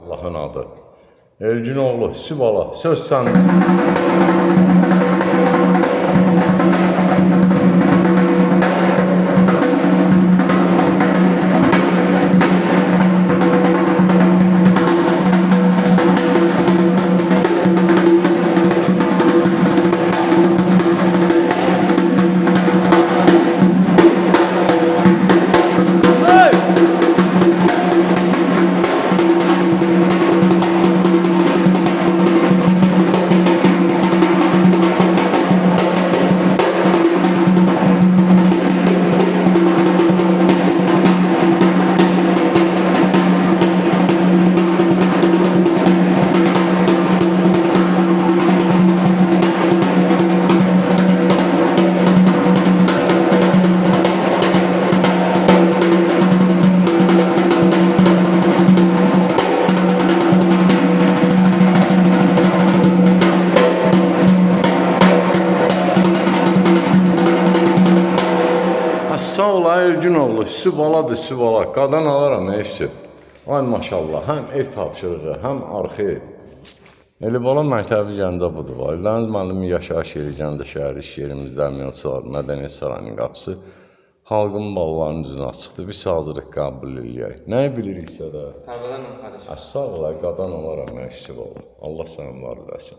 Allahın adı. Elcinoğlu, Sübala, söz səndə. Sağ ol Elcinoğlu, Sübaladır Sübala. Qadan alaram eşit. Ay maşallah, həm ev tapşırığı, həm arxa ev. Elibala məktəbi gəndə budur. Valideyn müəllimi yaşayış yeri Gəncə şəhəri iş yerimizdə Əmniyyət Mədəniyyət Sarayının qapısı xalqın ballarının üzünə açıqdır. Biz hazırlıq qəbul eləyək. Nəyi biliriksə də. Təbədən xaric. Sağ ol, qadan alaram eşit. Allah sənin var eləsin.